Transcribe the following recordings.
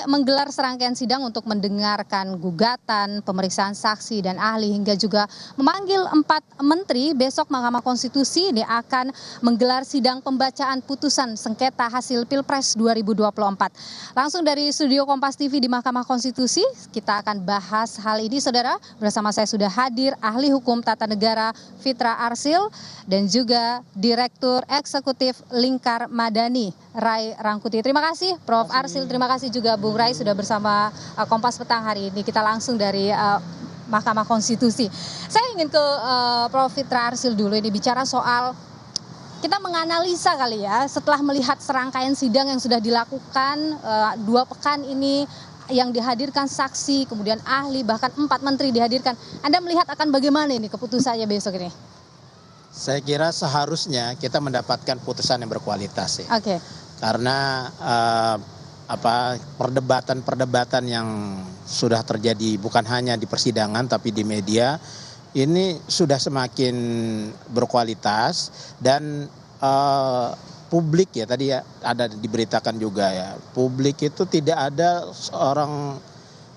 menggelar serangkaian sidang untuk mendengarkan gugatan, pemeriksaan saksi dan ahli hingga juga memanggil 4 menteri. Besok Mahkamah Konstitusi ini akan menggelar sidang pembacaan putusan sengketa hasil Pilpres 2024. Langsung dari studio Kompas TV di Mahkamah Konstitusi, kita akan bahas hal ini, saudara. Bersama saya sudah hadir ahli hukum tata negara Fitra Arsil dan juga Direktur Eksekutif Lingkar Madani, Ray Rangkuti. Terima kasih Prof. Arsil, terima kasih juga Bung Ray sudah bersama Kompas Petang hari ini. Kita langsung dari Mahkamah Konstitusi. Saya ingin ke Prof. Fitra Arsil dulu ini, bicara soal kita menganalisa kali ya, setelah melihat serangkaian sidang yang sudah dilakukan 2 pekan ini, yang dihadirkan saksi, kemudian ahli, bahkan 4 menteri dihadirkan. Anda melihat akan bagaimana ini keputusannya besok ini? Saya kira seharusnya kita mendapatkan putusan yang berkualitas ya. Oke. Karena perdebatan yang sudah terjadi bukan hanya di persidangan tapi di media ini sudah semakin berkualitas dan publik ya, tadi ya ada diberitakan juga ya, publik itu tidak ada seorang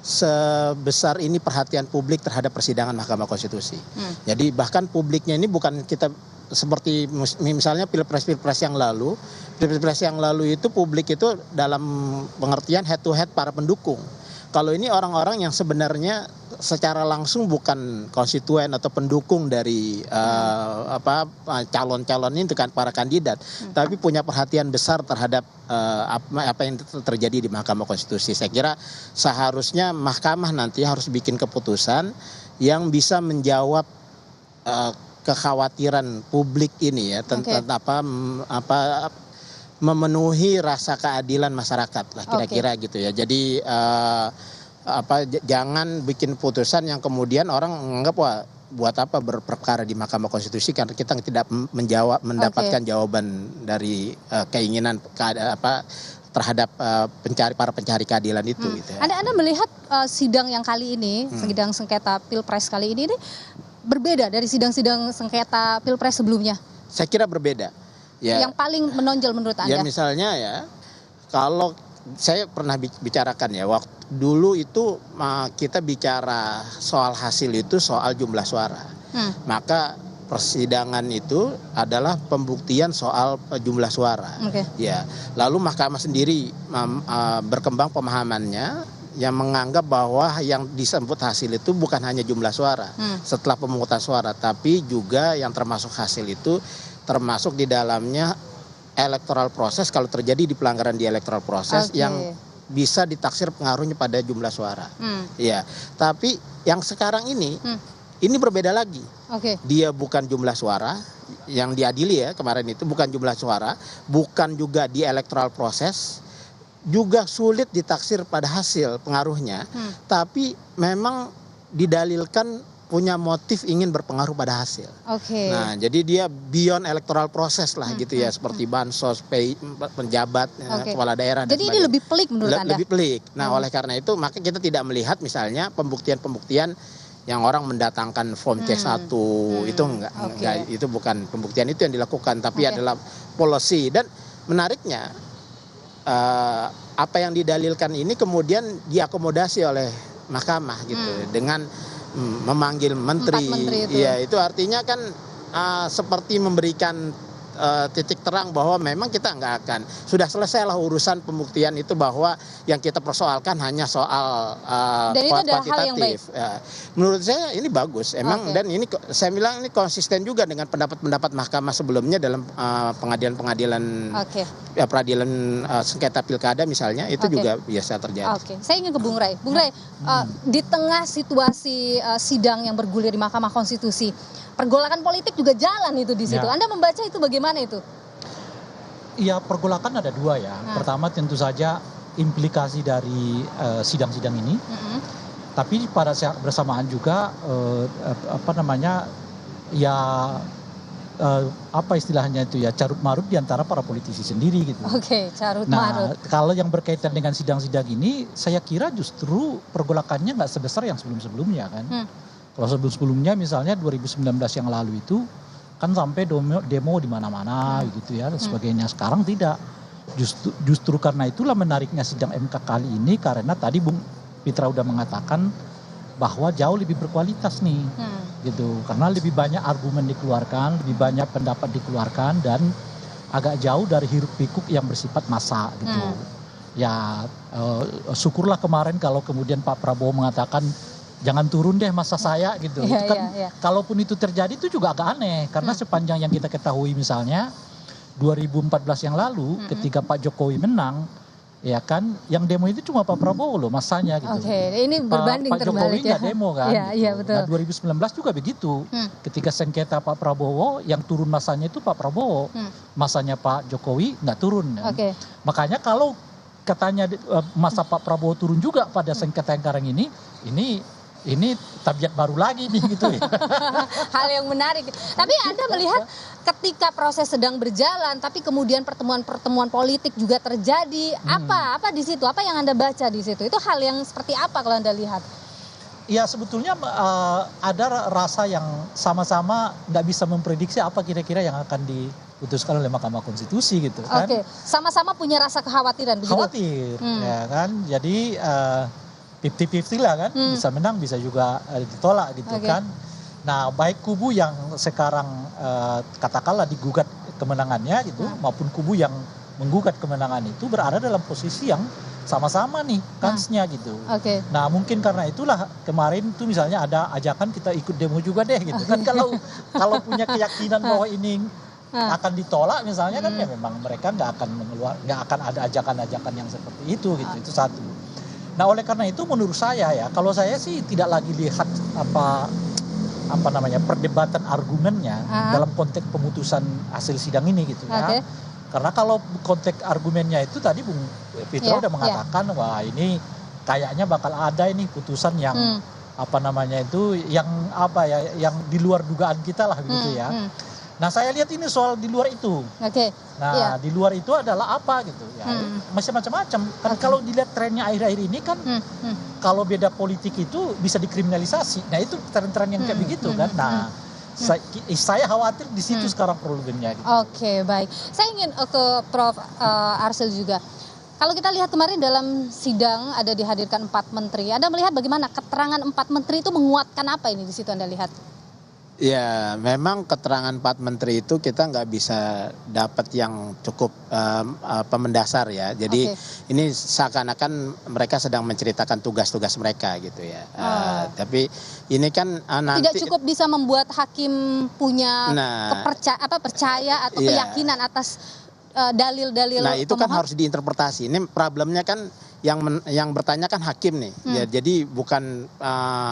sebesar ini perhatian publik terhadap persidangan Mahkamah Konstitusi. Jadi bahkan publiknya ini bukan kita seperti misalnya pilpres yang lalu itu publik itu dalam pengertian head to head para pendukung. Kalau ini orang-orang yang sebenarnya secara langsung bukan konstituen atau pendukung dari calon-calon itu kan, para kandidat, tapi punya perhatian besar terhadap apa yang terjadi di Mahkamah Konstitusi. Saya kira seharusnya Mahkamah nanti harus bikin keputusan yang bisa menjawab kekhawatiran publik ini ya tentang memenuhi rasa keadilan masyarakat lah kira-kira gitu ya. Jadi jangan bikin putusan yang kemudian orang menganggap wah buat apa berperkara di Mahkamah Konstitusi karena kita tidak mendapatkan jawaban dari keinginan terhadap para pencari keadilan itu gitu ya. Anda melihat sidang yang kali ini, sidang sengketa Pilpres kali ini berbeda dari sidang-sidang sengketa Pilpres sebelumnya? Saya kira berbeda. Ya, yang paling menonjol menurut Anda? Ya misalnya ya, kalau saya pernah bicarakan ya, waktu dulu itu kita bicara soal hasil itu soal jumlah suara. Maka persidangan itu adalah pembuktian soal jumlah suara. Ya, lalu Mahkamah sendiri berkembang pemahamannya yang menganggap bahwa yang disebut hasil itu bukan hanya jumlah suara setelah pemungutan suara, tapi juga yang termasuk hasil itu termasuk di dalamnya electoral proses kalau terjadi di pelanggaran di electoral proses yang bisa ditaksir pengaruhnya pada jumlah suara. Ya, tapi yang sekarang ini berbeda lagi. Dia bukan jumlah suara yang diadili ya kemarin itu, bukan jumlah suara, bukan juga di electoral proses, juga sulit ditaksir pada hasil pengaruhnya, tapi memang didalilkan punya motif ingin berpengaruh pada hasil. Nah, jadi dia beyond electoral proses lah gitu ya, seperti bansos, penjabat, kepala daerah. Jadi ini lebih pelik menurut Anda? Lebih pelik. Nah, oleh karena itu maka kita tidak melihat misalnya pembuktian-pembuktian yang orang mendatangkan form C1 itu enggak, itu bukan pembuktian itu yang dilakukan, tapi adalah policy. Dan menariknya apa yang didalilkan ini kemudian diakomodasi oleh Mahkamah gitu dengan memanggil menteri. Ya, itu artinya kan seperti memberikan titik terang bahwa memang kita nggak akan, sudah selesailah urusan pembuktian itu, bahwa yang kita persoalkan hanya soal kuantitatif. Ya, menurut saya ini bagus emang, dan ini saya bilang ini konsisten juga dengan pendapat-pendapat Mahkamah sebelumnya dalam pengadilan-pengadilan peradilan sengketa pilkada misalnya, itu juga biasa terjadi. Saya ingin ke Bung Ray. Bung Ray, di tengah situasi sidang yang bergulir di Mahkamah Konstitusi, pergolakan politik juga jalan itu di situ. Anda membaca itu bagaimana itu? Ya, pergolakan ada 2 ya. Pertama tentu saja implikasi dari sidang-sidang ini. Tapi pada saat bersamaan juga apa istilahnya itu ya, carut marut diantara para politisi sendiri gitu. Carut marut. Nah, kalau yang berkaitan dengan sidang-sidang ini, saya kira justru pergolakannya nggak sebesar yang sebelum-sebelumnya kan. Kalau sebelum-sebelumnya misalnya 2019 yang lalu itu kan sampai demo di mana-mana gitu ya dan sebagainya. Sekarang tidak. Justru karena itulah menariknya sidang MK kali ini, karena tadi Bung Fitra udah mengatakan bahwa jauh lebih berkualitas nih, gitu. Karena lebih banyak argumen dikeluarkan, lebih banyak pendapat dikeluarkan, dan agak jauh dari hiruk pikuk yang bersifat massa, gitu. Ya syukurlah kemarin kalau kemudian Pak Prabowo mengatakan jangan turun deh masa saya, gitu. Itu kan kalaupun itu terjadi itu juga agak aneh, karena sepanjang yang kita ketahui misalnya 2014 yang lalu ketika Pak Jokowi menang, ya kan, yang demo itu cuma Pak Prabowo loh masanya, gitu. Ini berbanding Pak Jokowi nggak demo kan. Iya, gitu. betul. Nah 2019 juga begitu. Ketika sengketa Pak Prabowo, yang turun masanya itu Pak Prabowo, masanya Pak Jokowi nggak turun. Kan? Makanya kalau katanya masa Pak Prabowo turun juga pada sengketa yang sekarang ini tabiat baru lagi nih, gitu ya. Hal yang menarik. Tapi Anda melihat ketika proses sedang berjalan, tapi kemudian pertemuan-pertemuan politik juga terjadi, apa di situ? Apa yang Anda baca di situ? Itu hal yang seperti apa kalau Anda lihat? Ya sebetulnya ada rasa yang sama-sama nggak bisa memprediksi apa kira-kira yang akan diputuskan oleh Mahkamah Konstitusi, gitu kan. Sama-sama punya rasa kekhawatiran begitu? Khawatir, ya kan. Jadi 50-50 lah kan, bisa menang bisa juga ditolak, gitu kan. Nah baik kubu yang sekarang katakanlah digugat kemenangannya gitu, maupun kubu yang menggugat kemenangan itu berada dalam posisi yang sama-sama nih kansnya, gitu. Nah mungkin karena itulah kemarin itu misalnya ada ajakan kita ikut demo juga deh, gitu kan. Kalau punya keyakinan bahwa ini akan ditolak misalnya kan, ya memang mereka nggak akan ada ajakan-ajakan yang seperti itu, gitu. Itu satu. Nah oleh karena itu menurut saya ya, kalau saya sih tidak lagi lihat apa namanya perdebatan argumennya dalam konteks pemutusan hasil sidang ini, gitu ya. Karena kalau konteks argumennya itu tadi Bung Fitra udah mengatakan wah ini kayaknya bakal ada ini putusan yang apa namanya itu yang yang di luar dugaan kita lah, gitu ya. Nah saya lihat ini soal di luar itu. Nah di luar itu adalah apa, gitu ya. Masih macam-macam. Kan kalau dilihat trennya akhir-akhir ini kan, kalau beda politik itu bisa dikriminalisasi. Nah itu tren-tren yang kayak begitu kan. Nah saya khawatir di situ sekarang problemnya. Gitu. Baik. Saya ingin ke Prof. Arsil juga. Kalau kita lihat kemarin dalam sidang ada dihadirkan 4 menteri. Anda melihat bagaimana keterangan 4 menteri itu menguatkan apa ini di situ Anda lihat? Ya, memang keterangan 4 menteri itu kita nggak bisa dapat yang cukup mendasar ya. Jadi ini seakan-akan mereka sedang menceritakan tugas-tugas mereka, gitu ya. Tapi ini kan nanti tidak cukup bisa membuat hakim punya percaya atau keyakinan atas dalil-dalil. Nah itu kan harus diinterpretasi. Ini problemnya kan yang bertanya kan hakim nih, ya, jadi bukan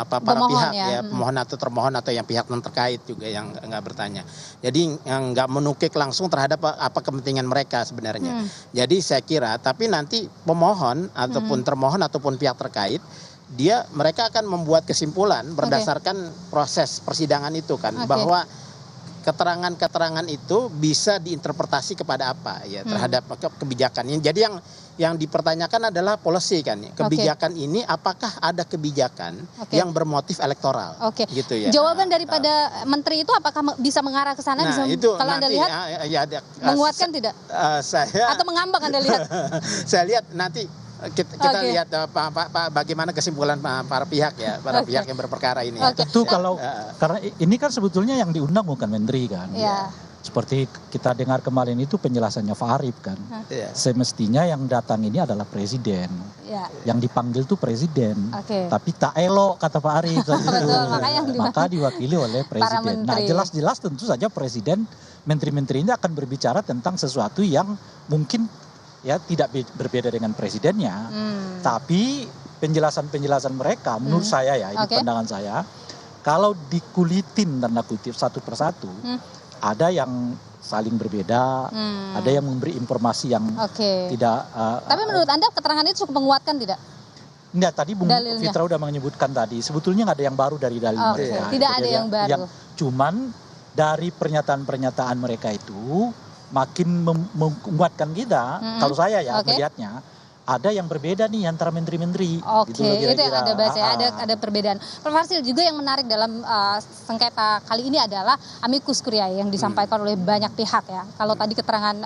para pihak ya, pemohon atau termohon atau yang pihak non terkait juga yang nggak bertanya. Jadi yang nggak menukik langsung terhadap apa kepentingan mereka sebenarnya. Jadi saya kira, tapi nanti pemohon ataupun termohon ataupun pihak terkait mereka akan membuat kesimpulan berdasarkan proses persidangan itu kan, bahwa keterangan-keterangan itu bisa diinterpretasi kepada apa ya terhadap kebijakan ini. Jadi yang dipertanyakan adalah policy kan, kebijakan ini apakah ada kebijakan yang bermotif elektoral, gitu ya. Jawaban daripada menteri itu apakah bisa mengarah ke sana? Nah, itu kalau Anda lihat menguatkan tidak? Atau mengambang Anda lihat? Saya lihat nanti kita lihat bagaimana kesimpulan para pihak ya, pihak yang berperkara ini. Tentu karena ini kan sebetulnya yang diundang bukan menteri kan. Seperti kita dengar kemarin itu penjelasannya Pak Arief kan. Semestinya yang datang ini adalah presiden. Yang dipanggil tuh presiden. Tapi tak elok kata Pak Arief. Maka diwakili oleh presiden. Nah jelas-jelas tentu saja presiden, menteri-menteri ini akan berbicara tentang sesuatu yang mungkin ya tidak berbeda dengan presidennya. Tapi penjelasan-penjelasan mereka menurut saya ya, ini pandangan saya, kalau dikulitin tanda kutip satu persatu, ada yang saling berbeda, ada yang memberi informasi yang tidak. Tapi menurut Anda keterangan itu cukup menguatkan tidak? Enggak, tadi Bung Fitra udah menyebutkan tadi, sebetulnya nggak ada yang baru dari dalil mereka. Tidak ada yang baru. Cuman dari pernyataan-pernyataan mereka itu makin menguatkan kita, kalau saya ya melihatnya, ada yang berbeda nih antara menteri-menteri. Oke, gitu loh itu yang kira-kira. Anda baca ya, ada perbedaan. Prof. Harsil, juga yang menarik dalam sengketa kali ini adalah amicus curiae yang disampaikan oleh banyak pihak ya. Kalau tadi keterangan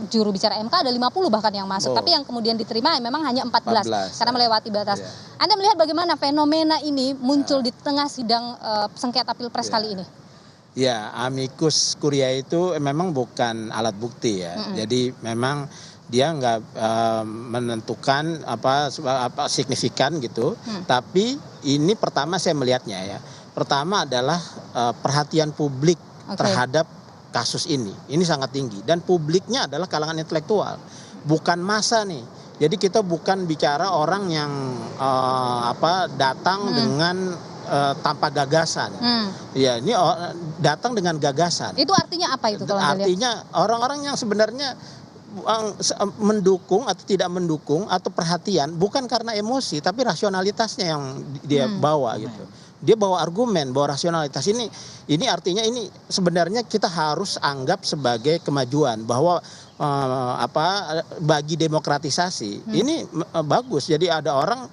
juru bicara MK ada 50 bahkan yang masuk, tapi yang kemudian diterima memang hanya 14 karena melewati batas. Anda melihat bagaimana fenomena ini muncul di tengah sidang sengketa Pilpres kali ini? Ya, amicus curiae itu memang bukan alat bukti ya. Jadi memang dia nggak menentukan apa signifikan gitu. Tapi ini pertama saya melihatnya ya. Pertama adalah perhatian publik terhadap kasus ini. Ini sangat tinggi dan publiknya adalah kalangan intelektual, bukan massa nih. Jadi kita bukan bicara orang yang datang dengan tanpa gagasan. Ya, ini datang dengan gagasan. Itu artinya apa itu kalau Anda lihat? Artinya orang-orang yang sebenarnya mendukung atau tidak mendukung atau perhatian bukan karena emosi tapi rasionalitasnya yang dia bawa gitu. Dia bawa argumen, bawa rasionalitas. Ini artinya ini sebenarnya kita harus anggap sebagai kemajuan bahwa bagi demokratisasi ini bagus. Jadi ada orang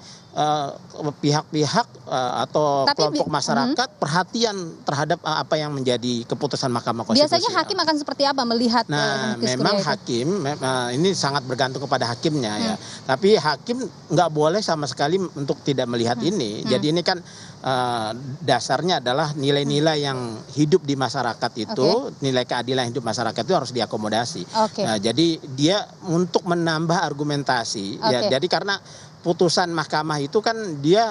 pihak-pihak atau kelompok masyarakat perhatian terhadap apa yang menjadi keputusan Mahkamah Konstitusi. Biasanya hakim akan seperti apa melihat? Memang hakim ini sangat bergantung kepada hakimnya ya. Tapi hakim nggak boleh sama sekali untuk tidak melihat ini. Jadi ini kan dasarnya adalah nilai-nilai yang hidup di masyarakat itu, nilai keadilan hidup masyarakat itu harus diakomodasi. Nah, jadi dia untuk menambah argumentasi ya. Jadi karena putusan mahkamah itu kan dia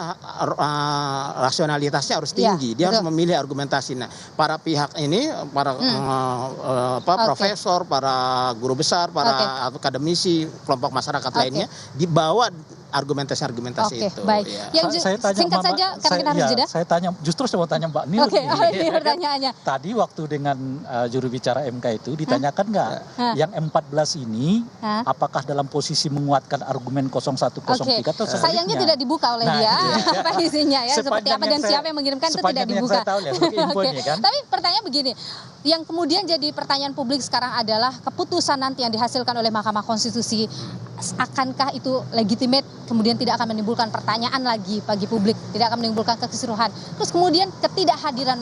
rasionalitasnya harus tinggi, dia harus memilih argumentasi. Nah, para pihak ini, para profesor, para guru besar, para akademisi, kelompok masyarakat lainnya dibawa argumentasi itu. Baik. Ya. Saya tanya, singkat saja karena kita harus jeda. Saya tanya, justru saya mau tanya Mbak Niur. Ini pertanyaannya. Tadi waktu dengan juru bicara MK itu ditanyakan nggak yang 14 ini apakah dalam posisi menguatkan argumen 0103 atau sebaliknya? Sayangnya tidak dibuka oleh dia apa isinya ya, seperti apa dan siapa yang mengirimkan itu tidak dibuka. Tapi pertanyaan begini, yang kemudian jadi pertanyaan publik sekarang adalah keputusan nanti yang dihasilkan oleh Mahkamah Konstitusi, akankah itu legitimate, kemudian tidak akan menimbulkan pertanyaan lagi bagi publik, tidak akan menimbulkan kekisruhan. Terus kemudian ketidakhadiran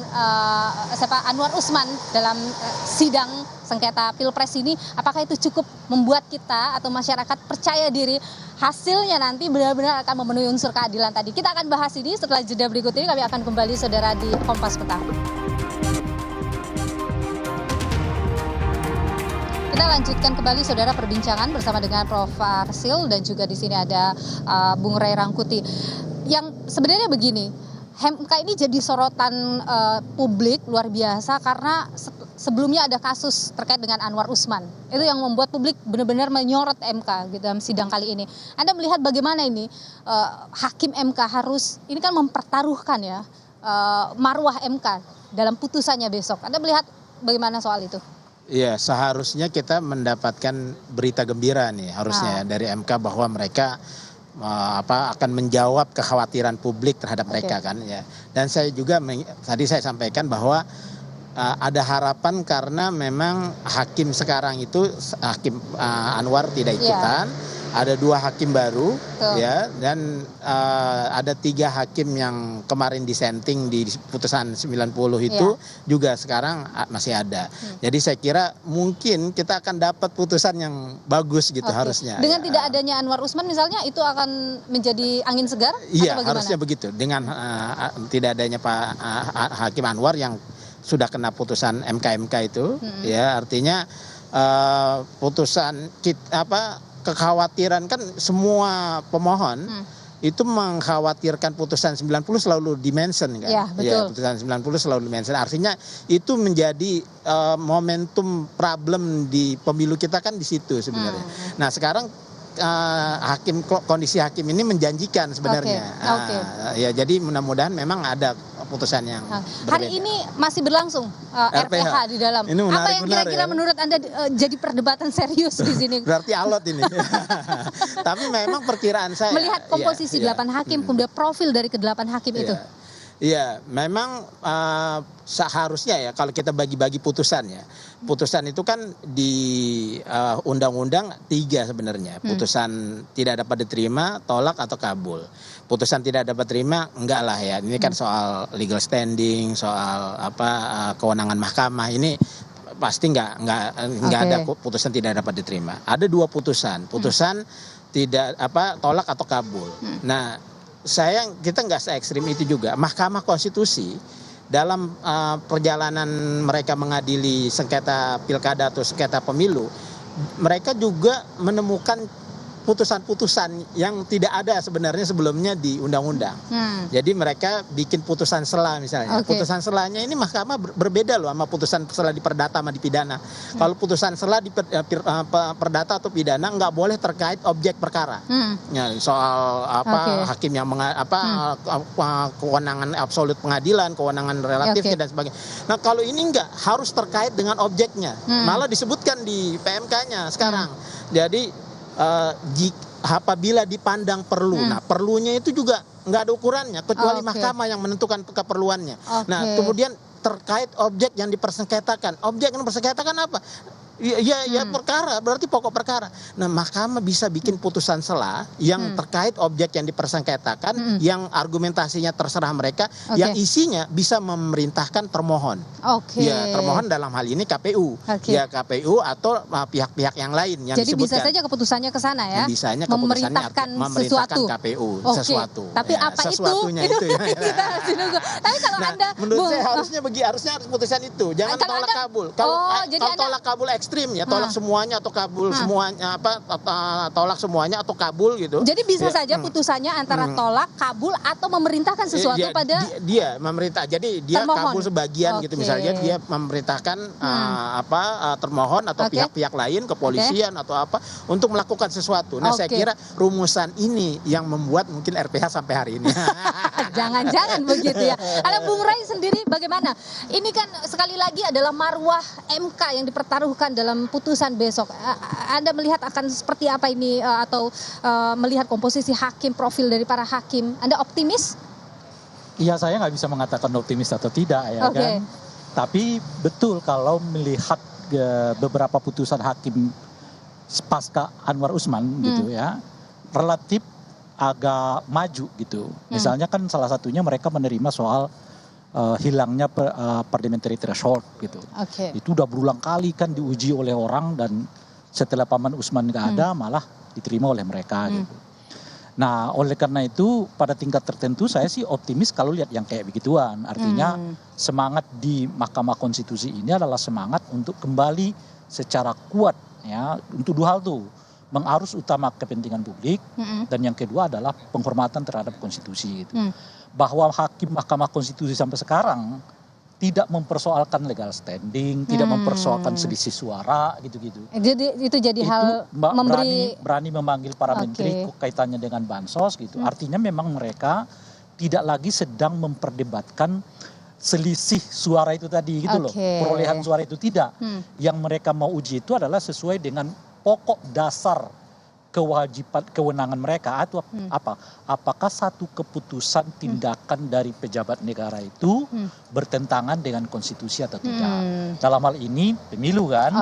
Anwar Usman dalam sidang sengketa Pilpres ini, apakah itu cukup membuat kita atau masyarakat percaya diri hasilnya nanti benar-benar akan memenuhi unsur keadilan tadi? Kita akan bahas ini setelah jeda berikut ini. Kami akan kembali saudara di Kompas Petang. Kita lanjutkan kembali saudara perbincangan bersama dengan Prof. Harsil dan juga di sini ada Bung Ray Rangkuti. Yang sebenarnya begini, MK ini jadi sorotan publik luar biasa karena sebelumnya ada kasus terkait dengan Anwar Usman. Itu yang membuat publik benar-benar menyorot MK gitu dalam sidang kali ini. Anda melihat bagaimana ini hakim MK harus ini kan mempertaruhkan ya marwah MK dalam putusannya besok. Anda melihat bagaimana soal itu? Iya, seharusnya kita mendapatkan berita gembira nih harusnya dari MK bahwa mereka akan menjawab kekhawatiran publik terhadap mereka kan ya. Dan saya juga tadi saya sampaikan bahwa ada harapan karena memang hakim sekarang itu hakim Anwar tidak ikutan. Ada 2 hakim baru ya, dan ada 3 hakim yang kemarin disenting di putusan 90 itu juga sekarang masih ada. Jadi saya kira mungkin kita akan dapat putusan yang bagus gitu harusnya. Dengan tidak adanya Anwar Usman misalnya itu akan menjadi angin segar? Iya, harusnya begitu. Dengan tidak adanya Pak Hakim Anwar yang sudah kena putusan MK itu ya, artinya putusan kekhawatiran kan semua pemohon itu mengkhawatirkan putusan 90 selalu dimention kan. Ya, betul. Putusan 90 selalu dimention. Artinya itu menjadi momentum problem di pemilu kita kan di situ sebenarnya. Nah, sekarang kondisi hakim ini menjanjikan sebenarnya. Ya, jadi mudah-mudahan memang ada putusan yang berbeda. Hari ini masih berlangsung RPH di dalam. Apa yang kira-kira menurut Anda jadi perdebatan serius di sini? Berarti alot ini. Tapi memang perkiraan saya melihat komposisi 8 hakim, kemudian profil dari ke-8 hakim itu. Iya, memang seharusnya ya kalau kita bagi-bagi putusan ya. Putusan itu kan di undang-undang 3 sebenarnya. Putusan tidak dapat diterima, tolak atau kabul. Putusan tidak dapat terima enggak lah ya. Ini kan soal legal standing, soal kewenangan mahkamah. Ini pasti enggak ada putusan tidak dapat diterima. Ada 2 putusan. Putusan tidak tolak atau kabul. Nah, kita nggak se-ekstrim itu juga. Mahkamah Konstitusi dalam perjalanan mereka mengadili sengketa pilkada atau sengketa pemilu, mereka juga menemukan putusan-putusan yang tidak ada sebenarnya sebelumnya di undang-undang. Jadi mereka bikin putusan sela misalnya. Putusan selanya ini mahkamah berbeda loh sama putusan sela di perdata sama di pidana. Kalau putusan sela di perdata atau pidana nggak boleh terkait objek perkara. Ya, soal hakim yang kewenangan absolut pengadilan, kewenangan relatif dan sebagainya. Nah, kalau ini nggak harus terkait dengan objeknya. Malah disebutkan di PMK-nya sekarang. Jadi apabila dipandang perlu, nah perlunya itu juga nggak ada ukurannya kecuali mahkamah yang menentukan keperluannya. Nah, kemudian terkait objek yang dipersengketakan, objek yang dipersengketakan apa? Ya perkara, berarti pokok perkara. Nah, mahkamah bisa bikin putusan sela yang terkait objek yang dipersengketakan, yang argumentasinya terserah mereka, yang isinya bisa memerintahkan termohon. Ya, termohon dalam hal ini KPU. Ya, KPU atau pihak-pihak yang lain yang jadi disebutkan. bisa saja keputusannya ke sana ya. Bisanya memerintahkan sesuatu. KPU sesuatu. Tapi ya, apa sesuatunya itu ya. kita harus nunggu. Tapi kalau Anda menurut saya harusnya harus putusan itu. Jangan tolak kabul. Kalau tolak kabul ekstrim ya, tolak semuanya atau kabul semuanya tolak semuanya atau kabul gitu. Jadi bisa saja putusannya antara tolak, kabul atau memerintahkan sesuatu pada dia memerintah. Jadi dia termohon. Kabul sebagian gitu misalnya dia memerintahkan termohon atau pihak-pihak lain, kepolisian atau apa untuk melakukan sesuatu. Nah, saya kira rumusan ini yang membuat mungkin RPH sampai hari ini. Jangan-jangan begitu ya. Kalau Bung Rai sendiri bagaimana? Ini kan sekali lagi adalah marwah MK yang dipertaruhkan dalam putusan besok. Anda melihat akan seperti apa ini atau melihat komposisi hakim, profil dari para hakim, Anda optimis? Iya, saya nggak bisa mengatakan optimis atau tidak ya kan. Tapi betul kalau melihat beberapa putusan hakim pasca Anwar Usman gitu ya, relatif agak maju gitu. Misalnya kan salah satunya mereka menerima soal hilangnya parliamentary threshold gitu. Itu udah berulang kali kan diuji oleh orang dan setelah Paman Usman nggak ada malah diterima oleh mereka gitu. Nah, oleh karena itu pada tingkat tertentu saya sih optimis kalau lihat yang kayak begituan. Artinya semangat di Mahkamah Konstitusi ini adalah semangat untuk kembali secara kuat ya untuk 2 hal tuh. Mengarus utama kepentingan publik dan yang kedua adalah penghormatan terhadap konstitusi gitu. Bahwa hakim Mahkamah Konstitusi sampai sekarang tidak mempersoalkan legal standing, tidak mempersoalkan selisih suara gitu-gitu. Jadi itu jadi hal berani memanggil para menteri kaitannya dengan bansos gitu. Artinya memang mereka tidak lagi sedang memperdebatkan selisih suara itu tadi gitu loh. Perolehan suara itu tidak. Yang mereka mau uji itu adalah sesuai dengan pokok dasar kewajiban kewenangan mereka atau apakah satu keputusan tindakan dari pejabat negara itu bertentangan dengan konstitusi atau tidak. Dalam hal ini pemilu kan.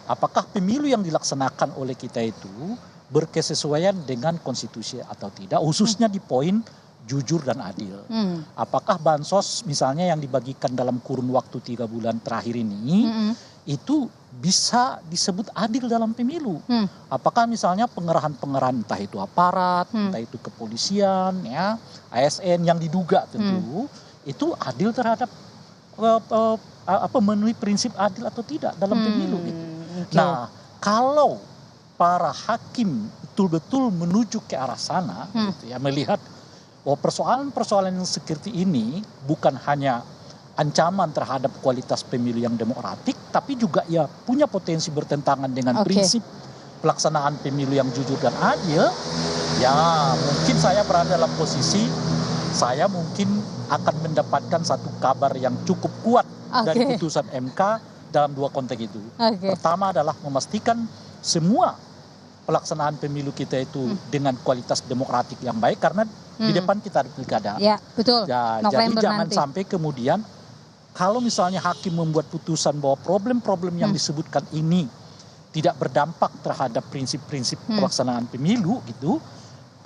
Apakah pemilu yang dilaksanakan oleh kita itu berkesesuaian dengan konstitusi atau tidak, khususnya di poin jujur dan adil. Apakah bansos misalnya yang dibagikan dalam kurun waktu 3 bulan terakhir ini itu bisa disebut adil dalam pemilu. Apakah misalnya pengerahan-pengerahan entah itu aparat, entah itu kepolisian, ya, ASN yang diduga tentu itu adil terhadap memenuhi prinsip adil atau tidak dalam pemilu. Gitu. Nah, kalau para hakim betul-betul menuju ke arah sana, gitu ya, melihat persoalan-persoalan yang seperti ini bukan hanya ancaman terhadap kualitas pemilu yang demokratik, tapi juga ya punya potensi bertentangan dengan prinsip pelaksanaan pemilu yang jujur dan adil, ya mungkin saya berada dalam posisi saya mungkin akan mendapatkan satu kabar yang cukup kuat dari putusan MK dalam 2 konteks itu. Pertama adalah memastikan semua pelaksanaan pemilu kita itu dengan kualitas demokratik yang baik, karena di depan kita ada pilkada. Ya, betul. Ya, jadi jangan sampai kemudian kalau misalnya hakim membuat putusan bahwa problem-problem yang disebutkan ini tidak berdampak terhadap prinsip-prinsip pelaksanaan pemilu gitu,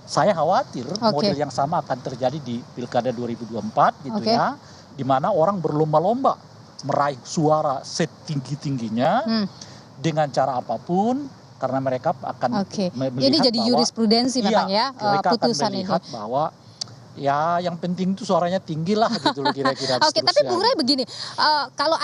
saya khawatir model yang sama akan terjadi di pilkada 2024 gitu ya, di mana orang berlomba-lomba meraih suara setinggi-tingginya dengan cara apapun, karena mereka akan melihat ini jadi jurisprudensi memang ya putusan ini. Mereka akan melihat bahwa ya yang penting itu suaranya tinggi lah gitu loh kira-kira. Oke, tapi Bung Ray begini, kalau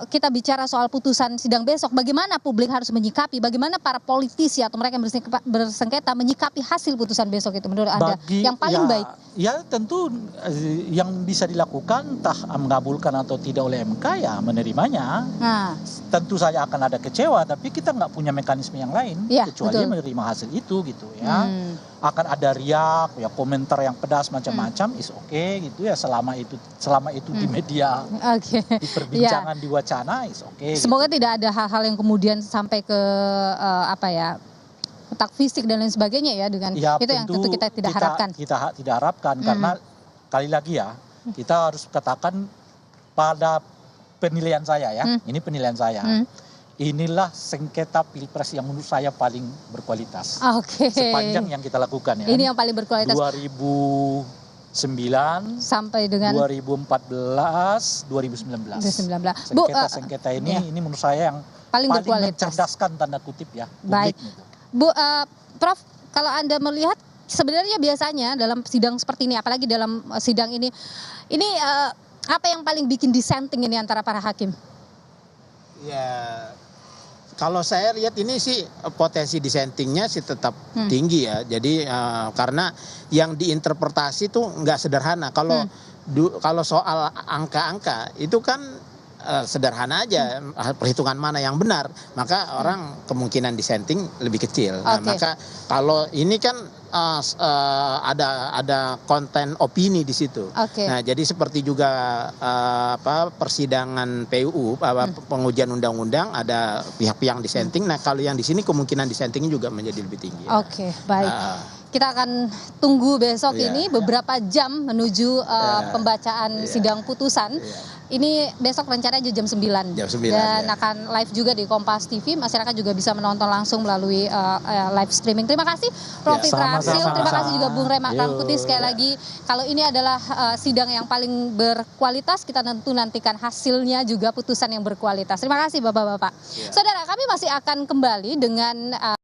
kita bicara soal putusan sidang besok, bagaimana publik harus menyikapi, bagaimana para politisi atau mereka yang bersengketa menyikapi hasil putusan besok itu menurut Anda yang paling baik? Ya tentu yang bisa dilakukan entah mengabulkan atau tidak oleh MK ya menerimanya. Tentu saja akan ada kecewa, tapi kita nggak punya mekanisme yang lain kecuali menerima hasil itu gitu ya. Akan ada riak, ya komentar yang pedas macam-macam, is okay gitu ya selama itu di media, di perbincangan, di wacana, is okay. Semoga gitu. Tidak ada hal-hal yang kemudian sampai ke otak fisik dan lain sebagainya ya dengan itu yang tentu kita tidak harapkan. Kita tidak harapkan karena kali lagi ya kita harus katakan pada penilaian saya ya, ini penilaian saya. Inilah sengketa pilpres yang menurut saya paling berkualitas. Sepanjang yang kita lakukan ya. Ini yang paling berkualitas. 2009 sampai dengan 2014, 2019. Sengketa ini menurut saya yang paling mencerdaskan tanda kutip ya. Baik. Gitu. Bu, Prof, kalau Anda melihat sebenarnya biasanya dalam sidang seperti ini, apalagi dalam sidang ini apa yang paling bikin dissenting ini antara para hakim? Ya, kalau saya lihat ini sih potensi dissentingnya sih tetap tinggi ya. Jadi karena yang diinterpretasi tuh nggak sederhana. Kalau soal angka-angka itu kan sederhana aja, perhitungan mana yang benar, maka orang kemungkinan dissenting lebih kecil. Nah, maka kalau ini kan ada konten opini di situ. Nah, jadi seperti juga persidangan PUU, pengujian undang-undang, ada pihak-pihak dissenting. Nah, kalau yang di sini kemungkinan dissentingnya juga menjadi lebih tinggi. Baik. Kita akan tunggu besok ini beberapa jam menuju pembacaan sidang putusan. Ini besok rencananya jam 9. Dan akan live juga di Kompas TV. Masyarakat juga bisa menonton langsung melalui live streaming. Terima kasih Prof. Fitra Arsil. Terima kasih juga Bung Ray Rangkuti. Sekali lagi, kalau ini adalah sidang yang paling berkualitas, kita tentu nantikan hasilnya juga putusan yang berkualitas. Terima kasih Bapak-Bapak. Saudara, kami masih akan kembali dengan